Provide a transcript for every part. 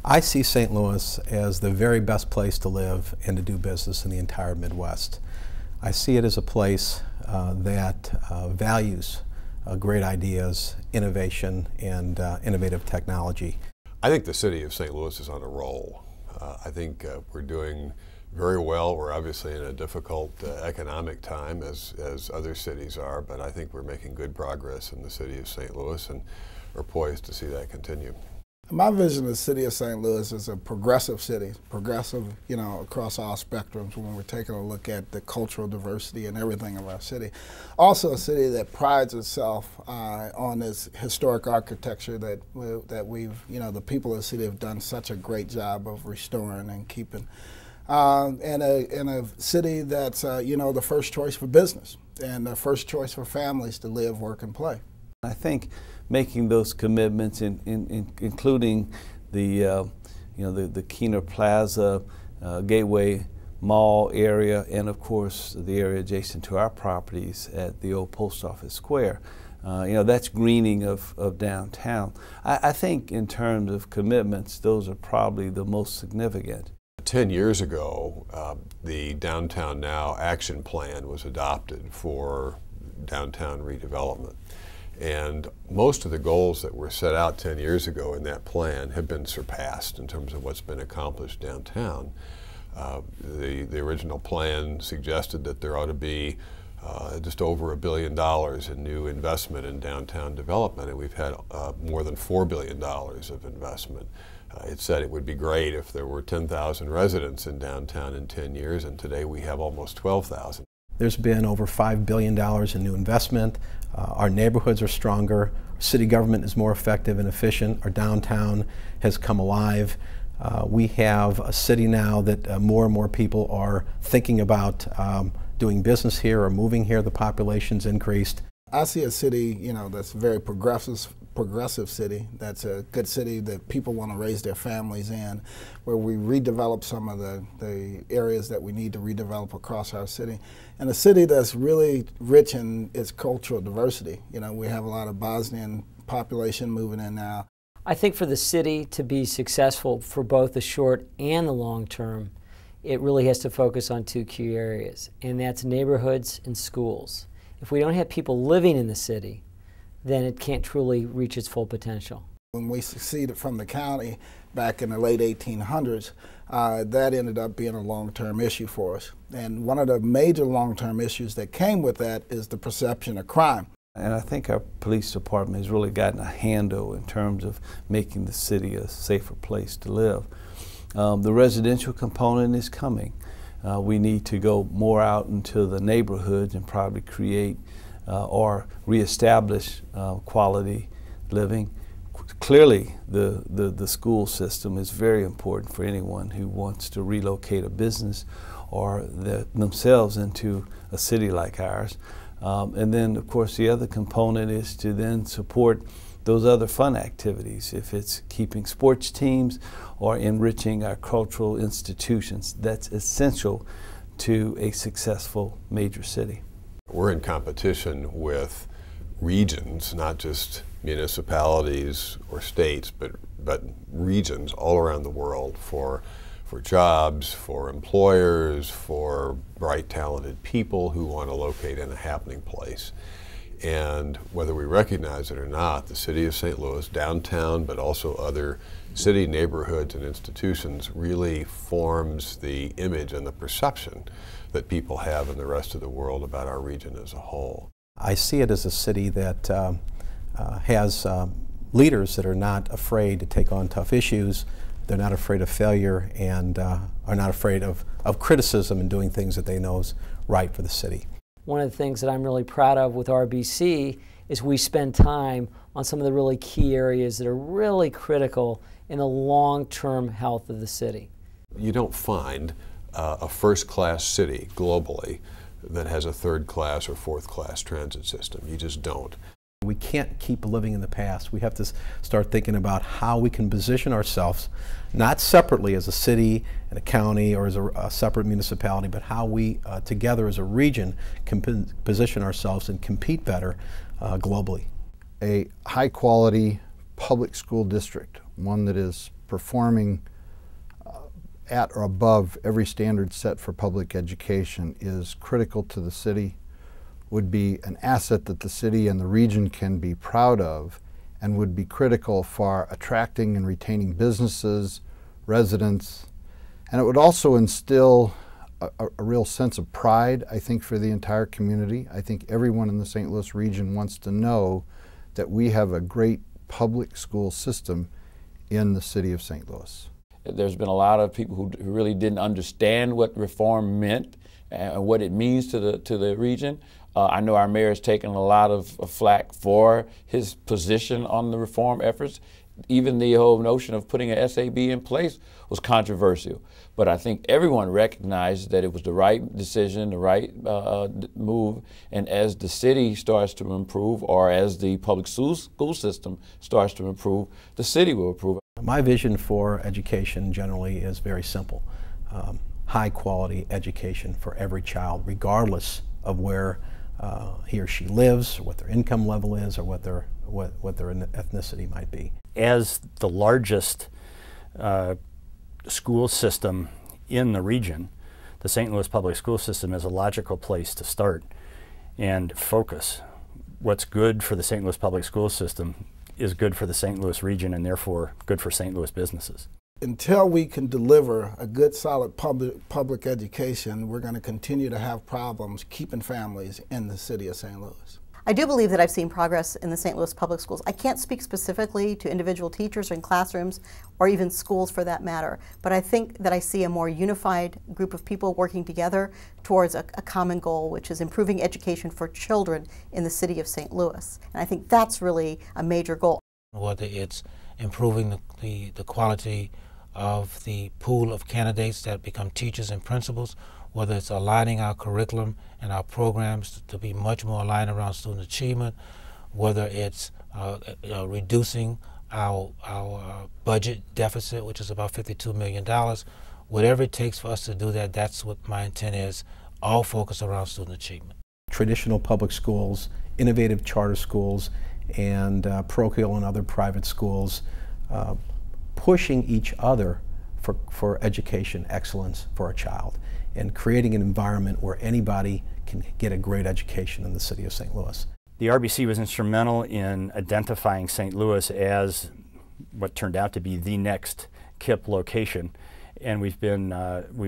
I see St. Louis as the very best place to live and to do business in the entire Midwest. I see it as a place that values great ideas, innovation, and innovative technology. I think the city of St. Louis is on a roll. I think we're doing very well. We're obviously in a difficult economic time, as other cities are, but I think we're making good progress in the city of St. Louis and are poised to see that continue. My vision of the city of St. Louis is a progressive city, progressive, across all spectrums when we're taking a look at the cultural diversity and everything of our city. Also a city that prides itself on its historic architecture that we've, the people of the city have done such a great job of restoring and keeping. And a city that's, the first choice for business and the first choice for families to live, work, and play. I think making those commitments, including the Keener Plaza, Gateway Mall area, and of course the area adjacent to our properties at the old Post Office Square. That's greening of downtown. I think in terms of commitments, those are probably the most significant. 10 years ago, the Downtown Now Action Plan was adopted for downtown redevelopment. And most of the goals that were set out 10 years ago in that plan have been surpassed in terms of what's been accomplished downtown. The original plan suggested that there ought to be just over $1 billion in new investment in downtown development, and we've had more than $4 billion of investment. It said it would be great if there were 10,000 residents in downtown in 10 years, and today we have almost 12,000. There's been over $5 billion in new investment. Our neighborhoods are stronger. City government is more effective and efficient. Our downtown has come alive. We have a city now that more and more people are thinking about doing business here or moving here. The population's increased. I see a city, that's a very progressive city. That's a good city that people want to raise their families in, where we redevelop some of the areas that we need to redevelop across our city. And a city that's really rich in its cultural diversity. We have a lot of Bosnian population moving in now. I think for the city to be successful for both the short and the long term, it really has to focus on two key areas, and that's neighborhoods and schools. If we don't have people living in the city, then it can't truly reach its full potential. When we seceded from the county back in the late 1800s, that ended up being a long-term issue for us. And one of the major long-term issues that came with that is the perception of crime. And I think our police department has really gotten a handle in terms of making the city a safer place to live. The residential component is coming. We need to go more out into the neighborhoods and probably create or reestablish quality living. Clearly, the school system is very important for anyone who wants to relocate a business or themselves into a city like ours. And then, of course, the other component is to then support those other fun activities. If it's keeping sports teams or enriching our cultural institutions, that's essential to a successful major city. We're in competition with regions, not just municipalities or states, but regions all around the world for jobs, for employers, for bright, talented people who want to locate in a happening place. And whether we recognize it or not, the city of St. Louis, downtown, but also other city neighborhoods and institutions, really forms the image and the perception that people have in the rest of the world about our region as a whole. I see it as a city that has leaders that are not afraid to take on tough issues. They're not afraid of failure and are not afraid of criticism and doing things that they know is right for the city. One of the things that I'm really proud of with RBC is we spend time on some of the really key areas that are really critical in the long-term health of the city. You don't find a first-class city globally that has a third-class or fourth-class transit system. You just don't. We can't keep living in the past. We have to start thinking about how we can position ourselves, not separately as a city and a county or as a separate municipality, but how we together as a region can position ourselves and compete better globally. A high-quality public school district, one that is performing at or above every standard set for public education is critical to the city, would be an asset that the city and the region can be proud of, and would be critical for attracting and retaining businesses, residents, and it would also instill a real sense of pride, I think, for the entire community. I think everyone in the St. Louis region wants to know that we have a great public school system in the city of St. Louis. There's been a lot of people who really didn't understand what reform meant and what it means to the region. I know our mayor has taken a lot of flack for his position on the reform efforts. Even the whole notion of putting a SAB in place was controversial. But I think everyone recognized that it was the right decision, the right move, and as the city starts to improve, or as the public school system starts to improve, the city will improve. My vision for education generally is very simple. High quality education for every child, regardless of where he or she lives, or what their income level is, or what their ethnicity might be. As the largest school system in the region, the St. Louis public school system is a logical place to start and focus. What's good for the St. Louis public school system is good for the St. Louis region, and therefore good for St. Louis businesses. Until we can deliver a good, solid public education, we're going to continue to have problems keeping families in the city of St. Louis. I do believe that I've seen progress in the St. Louis public schools. I can't speak specifically to individual teachers in classrooms or even schools for that matter, but I think that I see a more unified group of people working together towards a common goal, which is improving education for children in the city of St. Louis. And I think that's really a major goal. Whether it's improving the quality of the pool of candidates that become teachers and principals, whether it's aligning our curriculum and our programs to be much more aligned around student achievement, whether it's reducing our budget deficit, which is about $52 million. Whatever it takes for us to do that, that's what my intent is, all focused around student achievement. Traditional public schools, innovative charter schools, and parochial and other private schools pushing each other for education excellence for a child, and creating an environment where anybody can get a great education in the city of St. Louis. The RBC was instrumental in identifying St. Louis as what turned out to be the next KIPP location, and we've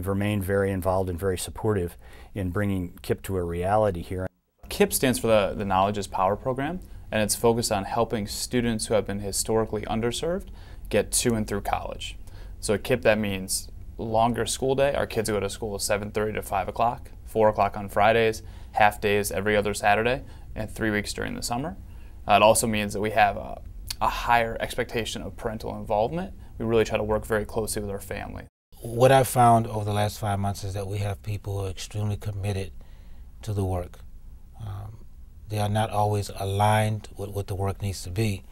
remained very involved and very supportive in bringing KIPP to a reality here. KIPP stands for the Knowledge is Power program, and it's focused on helping students who have been historically underserved get to and through college. So at KIPP, that means longer school day. Our kids go to school at 7:30 to 5 o'clock, 4 o'clock on Fridays, half days every other Saturday, and 3 weeks during the summer. It also means that we have a higher expectation of parental involvement. We really try to work very closely with our family. What I've found over the last 5 months is that we have people who are extremely committed to the work. They are not always aligned with what the work needs to be,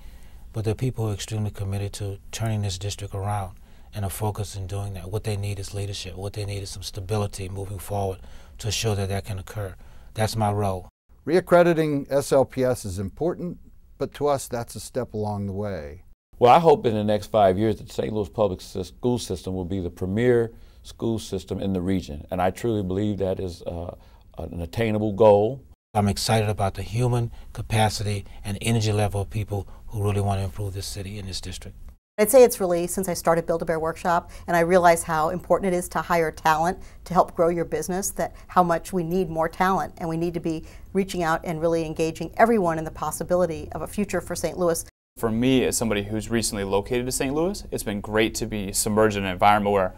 but they're people who are extremely committed to turning this district around and are focused in doing that. What they need is leadership. What they need is some stability moving forward to show that that can occur. That's my role. Reaccrediting SLPS is important, but to us that's a step along the way. Well, I hope in the next 5 years that the St. Louis public school system will be the premier school system in the region, and I truly believe that is an attainable goal. I'm excited about the human capacity and energy level of people who really want to improve this city and this district. I'd say it's really, since I started Build-A-Bear Workshop, and I realize how important it is to hire talent to help grow your business, that how much we need more talent, and we need to be reaching out and really engaging everyone in the possibility of a future for St. Louis. For me, as somebody who's recently located to St. Louis, it's been great to be submerged in an environment where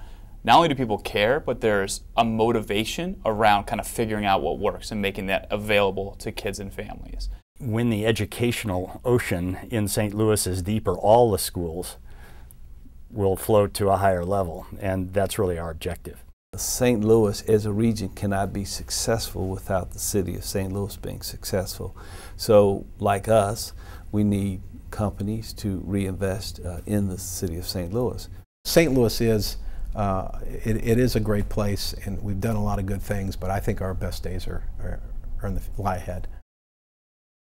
not only do people care, but there's a motivation around kind of figuring out what works and making that available to kids and families. When the educational ocean in St. Louis is deeper, all the schools will float to a higher level, and that's really our objective. St. Louis as a region cannot be successful without the city of St. Louis being successful. So, like us, we need companies to reinvest in the city of St. Louis. St. Louis is it is a great place, and we've done a lot of good things, but I think our best days lie ahead.